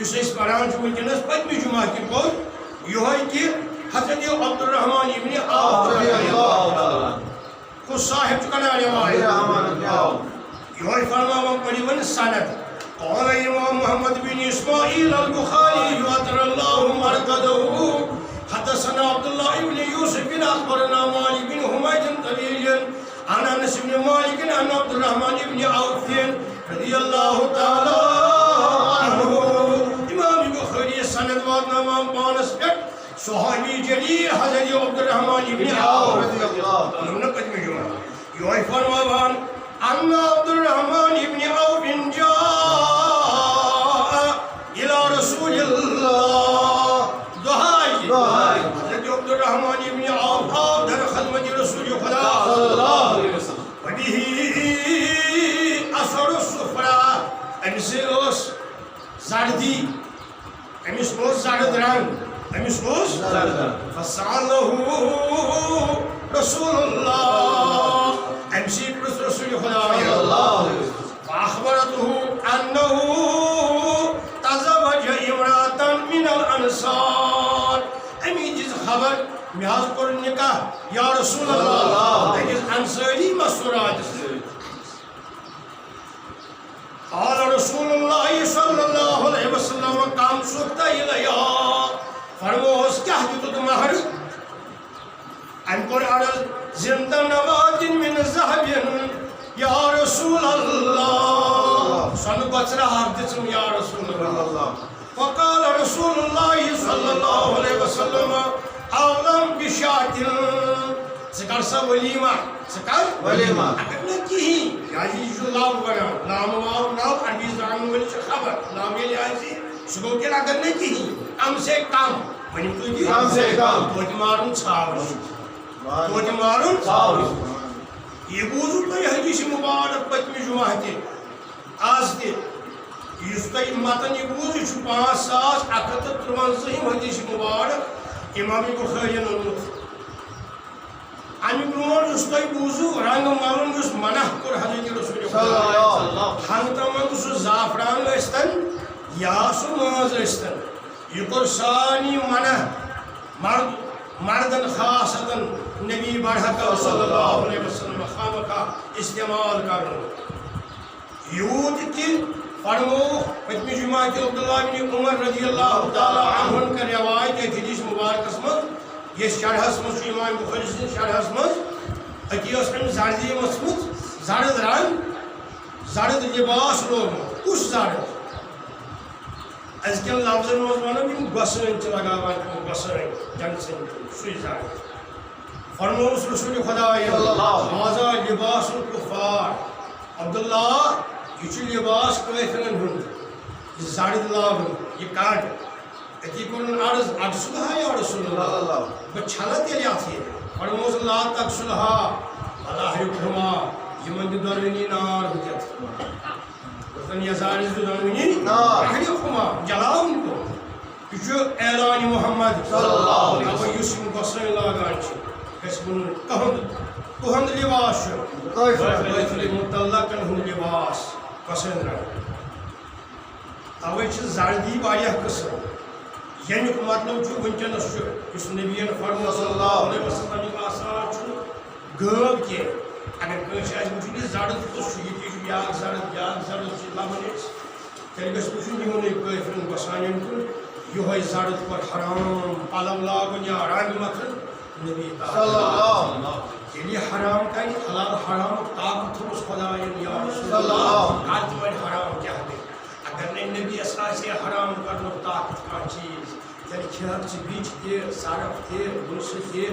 اس پران ونکس پتمہ جمعہ تہ پور یہ کہ حضرت عبدالرحمن ابن عوف کو صاحب کنان یہ فرماوان پڑھن سند قال امام محمد بن اسماعیل البخاری عطر اللہ مرقده حدثنا عبد الله بن يوسف اخبرنا مالك بن حميد طويل عن انس بن مالك عن عبد الرحمن بن عوف رضي الله تعالى عنه امام بخاری سند واتنا پانس پہ صحابی جلیل حضرت عبد الرحمن بن عوف رضی اللہ عنہ یہ فرماوان ان عبد الرحمن بن عوف جاء الى رسول اللہ حضرت عبد الرحمن بن عوف آب در خدمت رسول خدا صلی اللہ علیہ وسلم وبه اثر الصفرا امس زردی امس زرد رنگ امس فسأله رسول اللہ امسی پرس رسول خدا فأخبرته أنه تزوج امرأة من الأنصار امی جز خبر میاز کر نکاح یا رسول اللہ اکیز انصاری مسورات قال رسول اللہ صلی اللہ علیہ وسلم کام سکتا الیا فرموز کیا دیتو مہر انکر عرض زندہ نوات من ذہب یا رسول اللہ سنو بچرہ حافظم یا رسول اللہ فقال رسول اللہ صلی اللہ علیہ وسلم اولم بشاطر سکر سا ولیمہ سکر ولیمہ اگر نکی یعنی جو لام بنا لام وام ناو عربی زبان ولی خبر لام یہ لحاظی سکو کہ اگر نکی کم سے کم کم سے کم توجہ مارن چھاوش توجہ مارن چھاوش یہ بوزو تو یہ حدیث مبارک پتمی جمعہ تے آج تے اس کا متن یہ بوزو چھ 5153 حدیث مبارک امام بخاری نمت امی برون اس کا بوزو رنگ مارن اس منع کر حضرت رسول اللہ ہنگتمن اس زعفران استن یا سو ماز استن یہ کر سانی منع مردن خاصتن نبی برحق صلی اللہ علیہ وسلم خام کا استعمال کرنا یود کی فرمو پتمی جمعہ کی عبداللہ بن عمر رضی اللہ تعالی عنہ کا روایت ہے حدیث مبارک اسمت یہ شرح اسمت امام بخاری سے شرح اسمت اکی اسمت زردی اسمت زرد رنگ زرد لباس لوگ اس زرد از کن لفظ نوزوانا بھی گسن چ لگاوان گسن جنسن سوی زرد فرموس رسول خدا هذا لباس الكفار عبداللہ یہ چھ لباس کافرن ہند یہ زرد لاگن یہ کاٹ اتی کن عرض اغسلها یا رسول اللہ بچھلت یہ لیاتی فرموس لا تغسلها اللہ حکمہ یمن دورنی نار ہوتیت وطن یزاری دورنی نار حکمہ جلاؤن کو یہ اعلان محمد صلی اللہ علیہ وسلم یسم گسن لاگان چھ کہند لباس مطلقن ہند لباس پسند رنگ توے زردی واریاہ قسم یعنی مطلب ونکس اس نبی فرمو صلی اللہ علیہ وسلم آثار غٲب کی اگر کنس وچن یہ زرد تو یہ بیاکھ زرد لبن تیل گھس وچن یمن کافرن گسان کن یہ زرد پر حرام پلو لاگن یا رنگ متھن نبی صلی اللہ یعنی حرام کا حلال حرام طاقت اس خدا یا رسول اللہ کات میں حرام کیا ہے اگر نہیں نبی اساس حرام کرنا طاقت کا چیز یعنی کھیت سے بیچ کے صرف تھے دوسرے تھے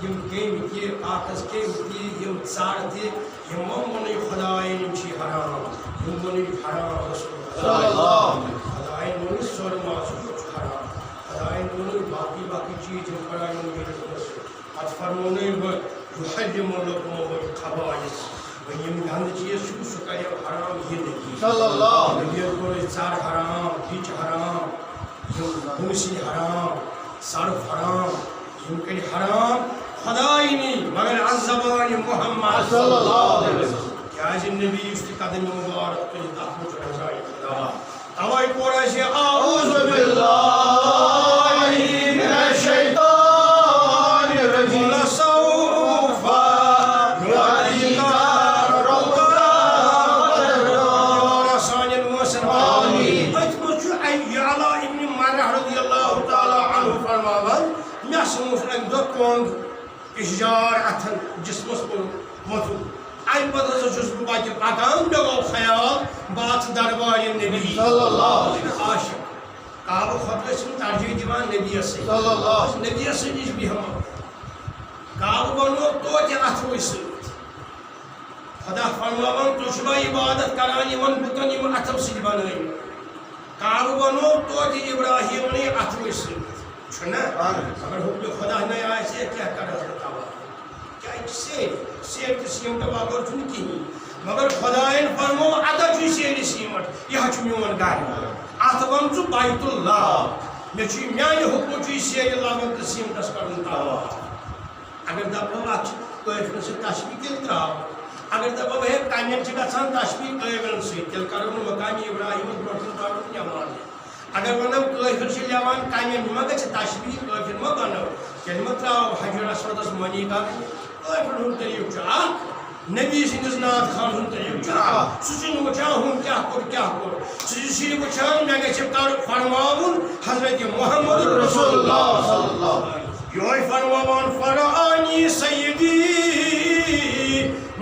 یم کیم کے کاغذ کے یم ژار تھے یم من خدا چھ حرام یم من حرام رسول اللہ خدا من سور ما حرام خدا من باقی چیز قرآن میں فرمونے یحرم لکم الخبائث یم گند چیز سہ کرے حرام یہ نہیں صلی اللہ علیہ وسلم ژار حرام بیچ حرام یم موسی حرام صرف حرام یم کرے حرام خدای نہیں مگر از زبان محمد صلی اللہ علیہ وسلم کیا نبی اس کی قدم مبارک کو تحفظ رضائی خدا توائی پورا سے اعوذ سموس اَمہِ دۄہ کۄنٛگ اِشجار اَتھن جِسمس موٚتھمُت اَمہِ پتہٕ ہسا چھُس بہٕ وتہِ پکان مےٚ گوٚو خیال بہٕ اژٕ دربارِ نبی عاشق کعبہٕ کھۄتہٕ ٲسۍ یِم ترجیح دِوان نبیَس سۭتۍ نبیَس سۭتۍ نِش بیٚہوان کعبہٕ بنوو توتہِ اَتھوٕے سۭتۍ خۄدا فرماوان تُہۍ چھِوا عبادت کران یِمن بُتن یِم اَتھو سۭتۍ بنٲومٕتۍ کعبہٕ بنوو توتہِ ابراہیٖمنٕے اَتھوٕے سۭتۍ چھُنہ اگر حُکمہِ خۄدا نے آسہِ ہے کیٛاہ کرس بہٕ تباہ کیٛازِ سیرِ تہِ سیٖمٹہٕ بغٲر چھُنہٕ کِہیٖنۍ مگر خۄدایَن فرمو اَدا چھُے سیرِ سیٖمٹ یہِ حظ چھُ میون گرٕ اَتھ وَن ژٕ بیت اللہ مےٚ چھُے میانہِ حُکمہٕ چھُے سیرِ لاگُن تہٕ سیٖمٹس کَرُن تباہ اگر دپو اَتھ چھِ کٲفرَن سۭتۍ تشبیٖہ تیٚلہِ ترٛاو اگر دپو ہے کَنٮ۪ن چھِ گژھان تشبیٖہ کٲفرَن سۭتۍ تیٚلہِ کَرو نہٕ مقامِ ابراہیٖمَس برونٛٹھ کُن کَرُن نٮ۪ماز اگر وَنو کٲفر چھِ لٮ۪وان کَنٮ۪ن یہِ ما گژھِ تشبیٖہ کٲفر ما بنو تیٚلہِ ما ترٛاو حجر اسودس مٔنی کَرٕنۍ کٲفرَن ہُنٛد طریٖقہٕ چھُ اکھ نبی سٕنٛدِس ناد خان ہُنٛد طریٖقہٕ چھُ اکھ سُہ چھُنہٕ وٕچھان ہُم کیٛاہ کوٚر سُہ چھُ صرف وٕچھان مےٚ گژھِ فرماوُن حضرت محمد رسول اللہ یہوے فرماوان فرعانی سیدی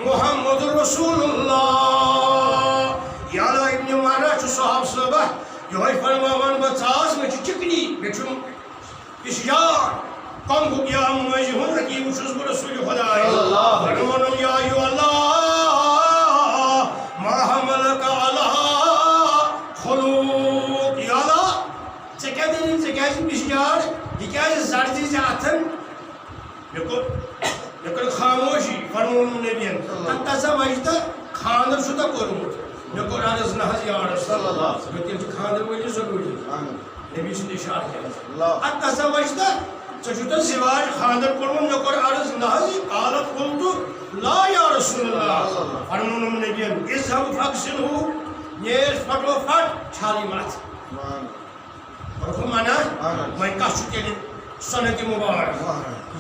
محمد رسول اللہ یا اللہ ابن مہراج چھُ صحاب صٲبہ یہوے فرماوان بہٕ ژاس مےٚ چھِ چِکنی مےٚ چھُ اِشجار کۄنٛگُک یا مٲنٛزِ ہُنٛد حکیٖم چھُس بہٕ رسول خۄداے فرماوانم یا ایُہا اللہ ما حملک علی خلوق یا اللہ ژےٚ کیٛاہ دٔلیٖل ژےٚ کیٛازِ اِشجار یہِ کیٛازِ زردی ژےٚ اَتھن مےٚ کٔر خاموشی فرموونم نبیَن تَتھ وجدہ خانٛدر چھُتھا کوٚرمُت مےٚ کوٚر عرض نہ حظ یا رسول اللہ تیٚلہِ چھُ خانٛدر وٲلِس ضروٗری نبی سُنٛد اِشارٕ کیٛاہ اَدٕ تَتھ وجدہ ژےٚ چھُتھا زِواج خانٛدر کوٚرمُت مےٚ کوٚر عرض نہ حظ قالت قلت لا یا رسول اللہ فرموونم نبیَن اذهب فاغسلہ نیر پھٹو پھٹ چھالٕے مَتھ کوٚرُکھ منع وۄنۍ کَتھ چھُ تیٚلہِ سنت مبارک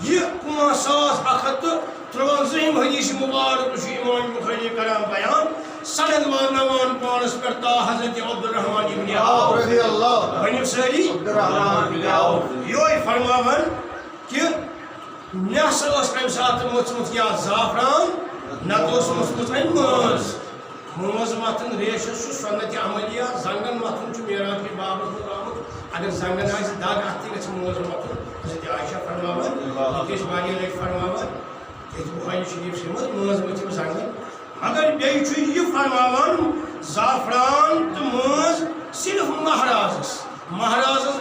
یہ 5153 حدیث مبارک چھُ امام بخاری کران بیان سند وانوان پانس پٮ۪ٹھ تا حضرت عبدالرحمان ابن عوف رضی اللہ ؤنِو سٲری عبدالرحمان ابن عوف یہوے فرماوان کہ مےٚ ہسا ٲس اَمہِ ساتہٕ موٚژمُت یا زعفران نتہٕ اوس موٚژمُت وۄنۍ مٲنٛز متھُن ریشس چھُ سنت عملیہ زنگن متھُن چھُ معراج کِس بابس منٛز آمُت اگر زنگن آسہِ دگ اتھ تہِ گژھِ مٲنٛز متھُن حضرت عائشہ فرماوان یہِ ٲسۍ واریاہ لٹہِ فرماوان ییٚتہِ بخاری شریٖفسٕے منٛز مٲنٛز مٔتھِو زنگن مگر بیٚیہِ چھُ یہِ فرماوان زعفران تہٕ مٲنٛز صرف مہرازس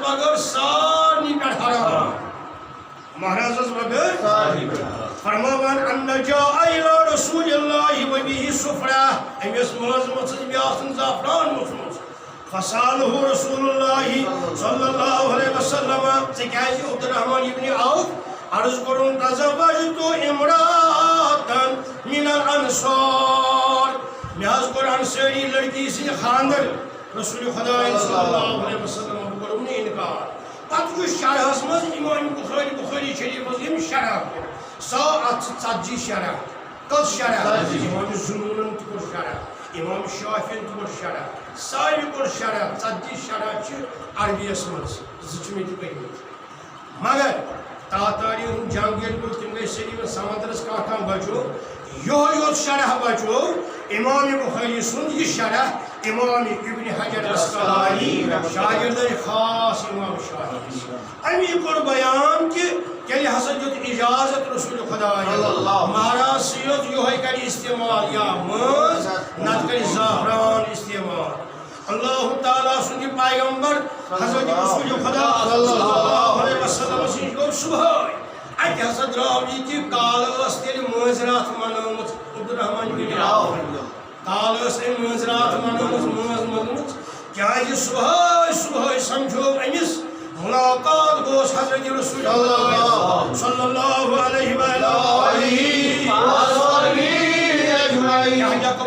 بغٲر سارنٕے پٮ۪ٹھ حرام مہرازس بغٲر فرماوان ان جاء الى رسول اللہ وبه صفرہ أمۍ ٲس مٲنٛز مٔژھٕس بیٚیہِ آسُن زعفران موٚتھمُت فسالہ رسول اللہ صلی اللہ علیہ وسلم ژےٚ کیٛازِ عبدالرحمان ابن عوف عرض کوٚرُن تزوجت امرأة من الانصار مےٚ حظ کوٚر انصٲری لڑکی سٕنٛدِ خانٛدر رسول خۄداین صلی اللہ علیہ وسلم کوٚرُم نہٕ انکار پتہٕ وٕچھ شرحس منٛز امام بخاری شریٖف منٛز ییٚمۍ شرح کوٚر سۄ اتھ چھِ 40 شرح کٔژ شرح امام زنوٗنن تہِ کوٚر شرح امام شافعین تہِ کوٚر شرح ساروی کوٚر شرح 40 شرح چھِ عربیس منٛز 2 چھِ مےٚ تہِ پٔرمٕتۍ مگر تاتاری ہُنٛد جنگ ییٚلہِ گوٚو تِم گٔے سٲری سمندرس کانٛہہ بچو یہوے یوت شرح بچو امام بخاری سُنٛد یہِ شرح امام ابن حجر اسقلانی شاگردے خاص امام شافعی امی کوٚر بیان کہ تیٚلہِ ہسا دیُت اجازت رسول خۄداین مہراز سٕیوت یہوے کرِ استعمال یا مٲنٛز نتہٕ کرِ زعفران استعمال اللہ تعالیٰ سُنٛد یہِ پیغمبر حضرت رسول خدا صلی اللہ علیہ وسلم سٕنٛز گوٚو صبحٲے اَتہِ ہسا درٛاو یہِ کہِ کالہٕ ٲس تیٚلہِ مٲنٛزِ راتھ منٲومٕژ عبدالرحمان ابن عوف کالہٕ ٲس أمۍ مٲنٛزِ راتھ منٲومٕژ مٲنٛز مٔدمٕژ کیٛازِ صبحٲے سمجھو أمِس ملاقات گوس حضرت رسول اللہ صلی اللہ علیہ وآلہ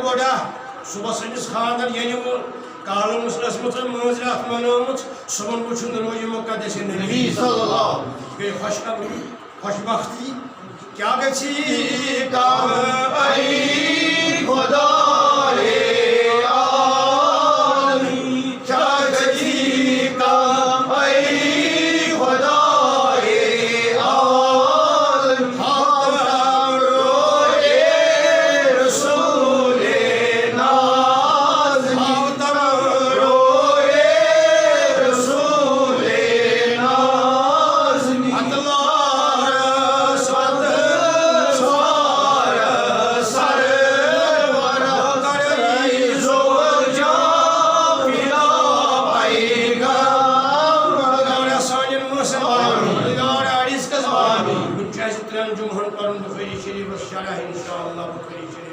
بوڑا صبح أمِس خانٛدر ییٚلہِ وول کالہٕ اوس ٲسمٕژ مٲنٛزِ راتھ منٲومٕژ صُبحن وٕچھُن روزِ مُقدس نبی صلی اللہ گٔے خوش بختی کیٛاہ گژھِ کام اے خۄدایے عالمی کیٛاہ گژھِ کام اے خۄدایے عالمی پزِ 3 جمعن پرن بخاری شریف شرح انشاءاللہ بخاری شریف